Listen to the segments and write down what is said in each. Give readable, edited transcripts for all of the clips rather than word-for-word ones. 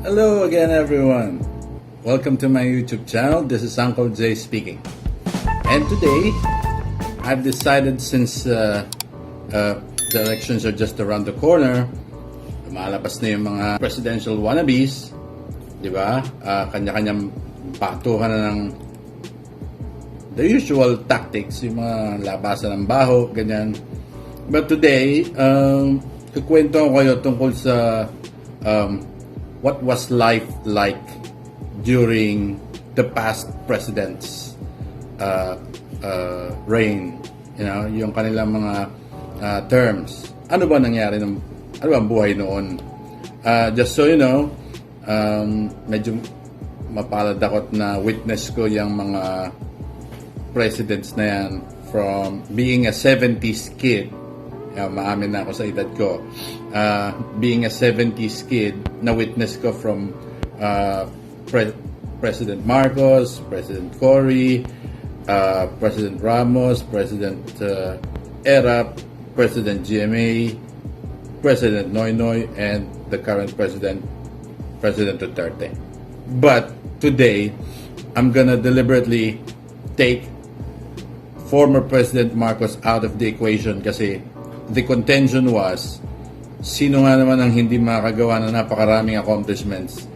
Hello again, everyone. Welcome to my YouTube channel. This is Uncle Jay speaking. And today, I've decided since the elections are just around the corner, lumalabas na yung mga presidential wannabes, di ba? Kanya-kanyang patuhan na ng the usual tactics, yung mga labasan ng baho, ganyan. But today, kukwento ko kayo tungkol sa what was life like during the past president's reign, yung kanilang mga terms. Ano ba nangyari ano ba ang buhay noon? Just so you know, medyo mapalad ako na witness ko yung mga presidents na yan from being a 70s kid. Maamin na ako sa edad ko. Being a 70s kid, na-witness ko from President Marcos, President Cory, President Ramos, President Erap, President GMA, President Noynoy, and the current President Duterte. But today, I'm gonna deliberately take former President Marcos out of the equation kasi the contention was, sino nga naman ang hindi makagawa ng napakaraming accomplishments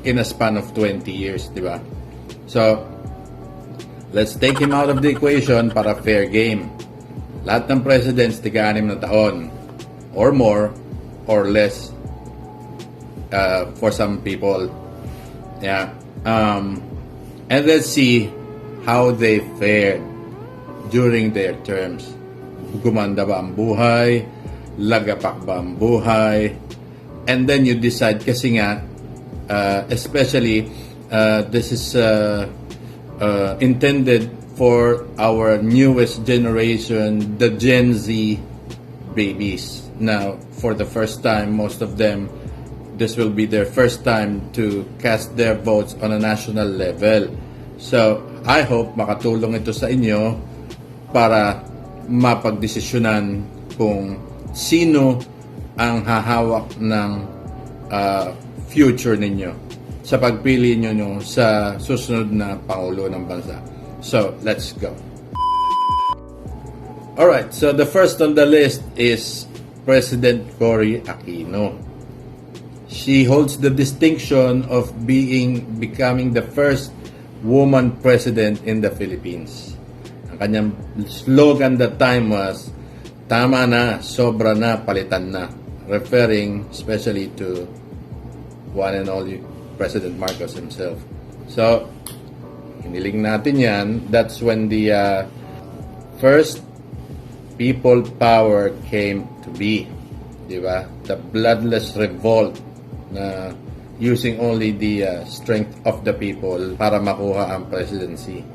in a span of 20 years, di ba? So, let's take him out of the equation para fair game. Lahat ng presidents, tiga-6 na taon, or more, or less, for some people. Yeah. And let's see how they fared during their terms. Gumanda ba ang buhay? Lagapak ba ang buhay? And then you decide kasi nga, especially this is intended for our newest generation, the Gen Z babies. Now, for the first time, most of them, this will be their first time to cast their votes on a national level. So, I hope makatulong ito sa inyo para mapagdesisyonan kung sino ang hahawak ng future ninyo sa pagpili nyo sa susunod na Pangulo ng Bansa. So, let's go. Alright, so the first on the list is President Cory Aquino. She holds the distinction of becoming the first woman president in the Philippines. Kanyang slogan that time was, tama na, sobra na, palitan na. Referring especially to one and only President Marcos himself. So, hiniling natin yan. That's when the first people power came to be. Diba? The bloodless revolt na using only the strength of the people para makuha ang presidency.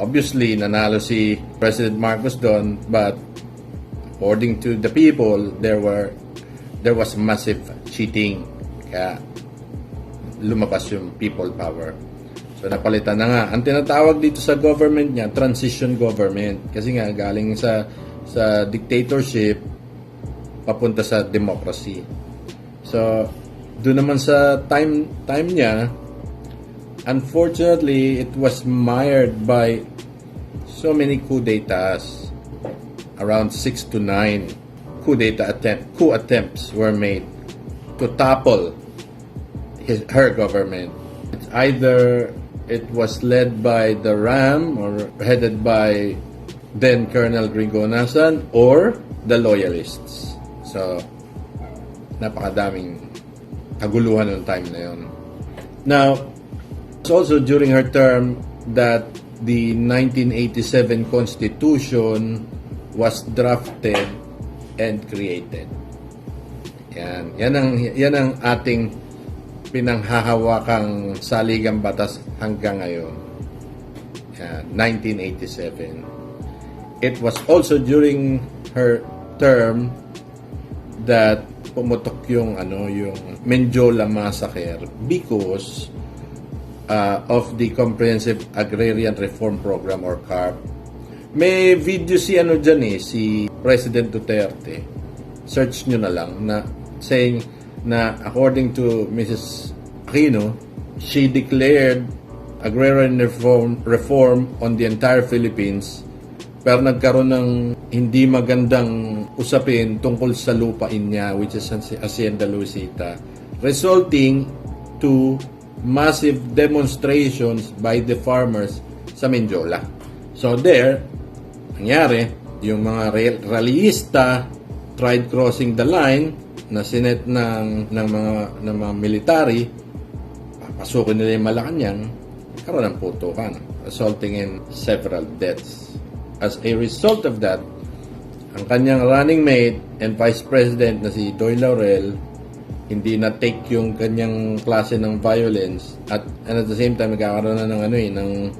Obviously, nanalo si President Marcos doon, but according to the people, there was massive cheating. Kaya lumabas yung people power. So napalitan na nga. Ang tinatawag dito sa government niya, transition government. Kasi nga galing sa dictatorship papunta sa democracy. So doon naman sa time niya, unfortunately, it was mired by so many coup d'etats. Around 6 to 9 coup attempts were made to topple her government. It's either it was led by the RAM or headed by then Colonel Gringo Nasan or the loyalists. So, napakadaming kaguluhan noong time na yun. Now, it's also during her term that the 1987 Constitution was drafted and created. Yan ang ating pinanghahawakang saligang batas hanggang ngayon. 1987. It was also during her term that pumutok yung Menjola massacre because of the Comprehensive Agrarian Reform Program or CARP. May video si si President Duterte. Search nyo na lang na saying na according to Mrs. Aquino, she declared agrarian reform on the entire Philippines, pero nagkaroon ng hindi magandang usapin tungkol sa lupain niya, which is Hacienda Luisita, resulting to massive demonstrations by the farmers sa Menjola. So there, nangyari, yung mga rallyista tried crossing the line na sinet ng mga military, papasukin nila yung Malacanang, karoon ng putukan, resulting in several deaths. As a result of that, ang kanyang running mate and vice president na si Doy Laurel hindi na take yung kanyang klase ng violence at at the same time nagkakaroon na ng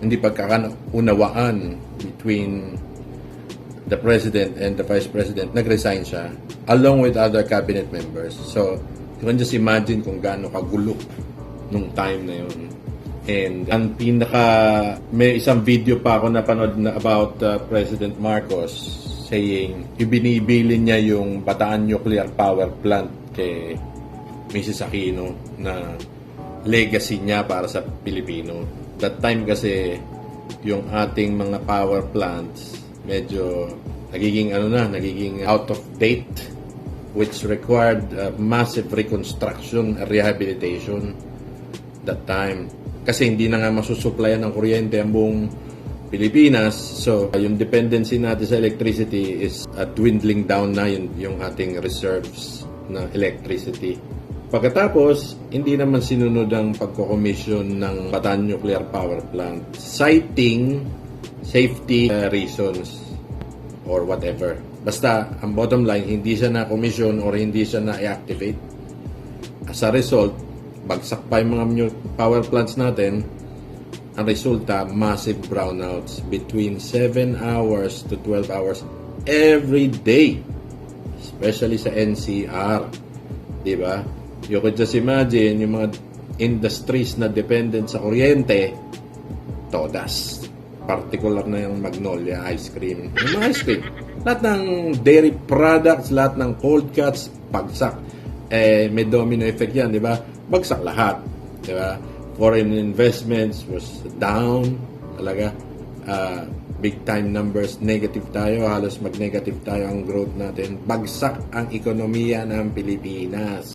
hindi pagkakaunawaan between the president and the vice president. Nag-resign siya along with other cabinet members. So you can just imagine kung gaano kagulo nung time na yun. And ang may isang video pa ako napanood na about President Marcos saying ibinibili niya yung Bataan Nuclear Power Plant kay Mrs. Aquino na legacy niya para sa Pilipino. That time kasi yung ating mga power plants medyo nagiging out of date, which required massive reconstruction and rehabilitation that time. Kasi hindi na nga masusuplayan ng kuryente ang buong Pilipinas. So, yung dependency natin sa electricity is dwindling down na yung ating reserves na electricity. Pagkatapos, hindi naman sinunod ang pagko-commission ng Bataan Nuclear Power Plant, citing safety reasons or whatever. Basta, ang bottom line, hindi siya na-commission or hindi siya na-activate. As a result, bagsak pa yung mga power plants natin. Ang resulta, massive brownouts between 7 hours to 12 hours every day. Especially sa NCR. Diba? You could just imagine yung mga industries na dependent sa kuryente, todas. Particular na yung Magnolia ice cream. Yung mga ice cream. Lahat ng dairy products, lahat ng cold cuts, bagsak. May domino effect yan, di ba? Bagsak lahat. Di ba? Foreign investments was down. Talaga. Big time numbers, negative tayo. Halos mag-negative tayo ang growth natin. Bagsak ang ekonomiya ng Pilipinas.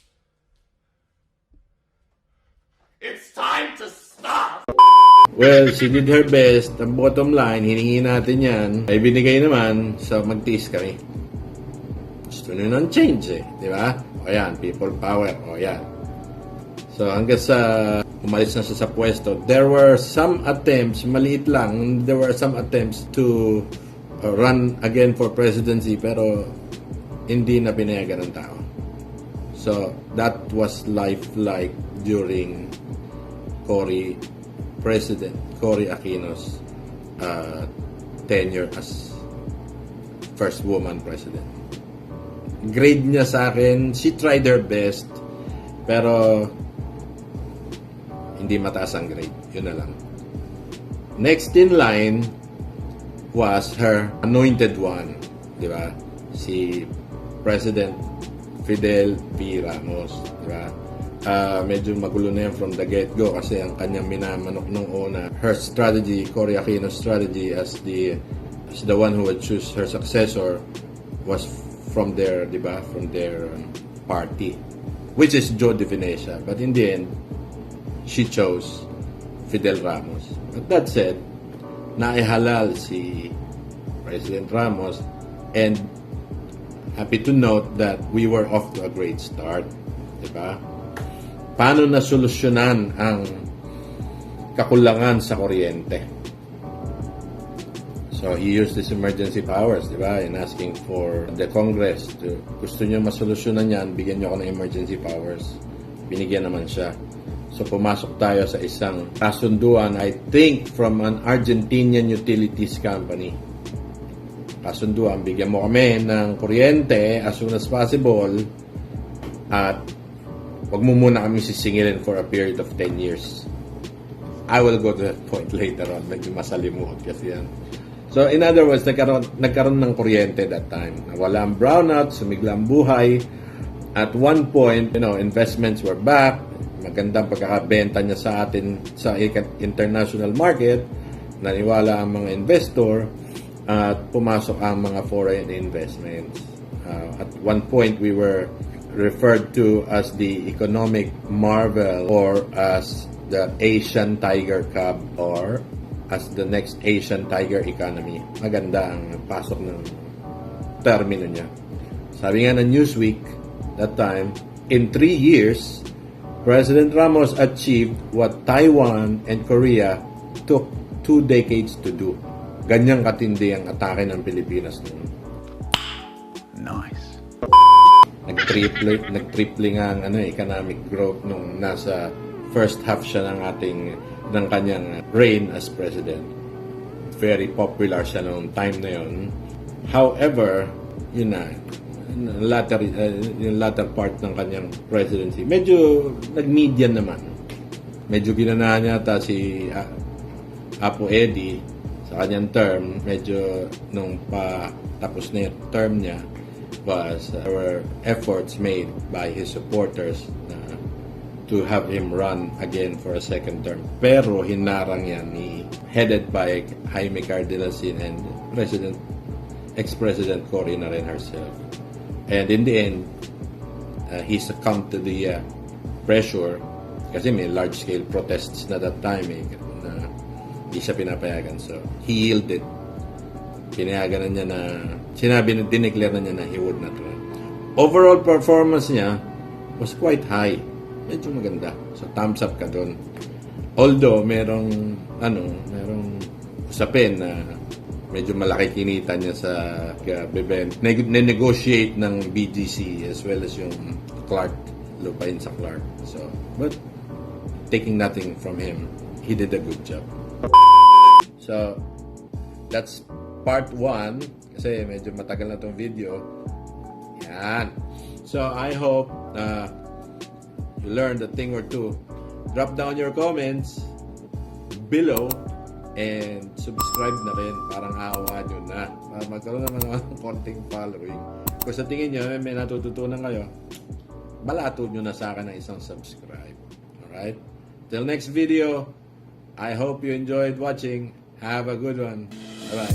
It's time to stop! Well, she did her best. Ang bottom line, hiningi natin yan. Ay binigay naman sa magtiis kami. Gusto nyo ng change di ba? O yan, people power. O yan. So hanggang sa umalis na siya sa pwesto, there were some attempts, maliit lang, there were some attempts to run again for presidency pero hindi na pinayagan ng tao. So that was life like during President Cory Aquino's tenure as first woman president. Grade niya sa akin, she tried her best, pero hindi mataas ang grade. Yun na lang. Next in line was her anointed one. Di ba? Si President Fidel P. Ramos. Di ba? Medyo magulo na yan from the get-go kasi ang kanyang minamanok nung una. Her strategy, Cory Aquino's strategy as the one who would choose her successor was from their, di ba? From their party. Which is Joe De Venecia. But in the end, she chose Fidel Ramos. But that said, naihalal si President Ramos and happy to note that we were off to a great start. Diba? Paano nasolusyonan ang kakulangan sa kuryente? So he used his emergency powers, diba? In asking for the Congress to, gusto nyo masolusyonan yan, bigyan nyo ako ng emergency powers. Binigyan naman siya. So pumasok tayo sa isang kasunduan, I think from an Argentinian utilities company. Kasunduan, bigyan mo kami ng kuryente as soon as possible at wag mo muna kami sisingilin for a period of 10 years. I will go to that point later on. Medyo masalimuot kasi yan. So in other words, nagkaroon ng kuryente that time. Wala ang brownout, sumigla ang buhay. At one point, investments were back. magandang pagkakabenta niya sa atin sa international market, naniwala ang mga investor at pumasok ang mga foreign investments. At one point, we were referred to as the economic marvel or as the Asian Tiger Cub or as the next Asian Tiger economy. Maganda ang pasok ng termino niya. Sabi nga ng Newsweek that time, in 3 years, President Ramos achieved what Taiwan and Korea took 2 decades to do. Ganyang katindi ang atake ng Pilipinas noon. Nice. Nag-triple nga ang economic growth nung nasa first half siya ng kanyang reign as president. Very popular siya noong time na yon. However, yun na, yung latter part ng kanyang presidency, medyo nag-median naman. Medyo ginanahan niya si Apo Eddie sa kanyang term, medyo nung tapos na yung term niya, was there were efforts made by his supporters to have him run again for a second term. Pero hinarang yan headed by Jaime Cardelasin and ex-President Cory na rin herself. And in the end, he succumbed to the pressure kasi may large-scale protests na that time na hindi siya pinapayagan. So, he yielded. Pinayagan na niya na, dineclare na niya na he would not run. Overall performance niya was quite high. Medyo maganda. So, thumbs up ka doon. Although, merong usapin na medyo malaki kinita niya sa negotiate ng BGC as well as yung Clark, lupain sa Clark. So, but taking nothing from him, he did a good job. So, that's part 1 kasi medyo matagal na tong video. Yan. So, I hope you learned a thing or two. Drop down your comments below and subscribe na rin. Parang awa nyo na. Para magkaroon naman ng konting following. Kung sa tingin nyo, may natututunan kayo, balato nyo na sa akin ng isang subscribe. Alright? Till next video, I hope you enjoyed watching. Have a good one. Bye-bye.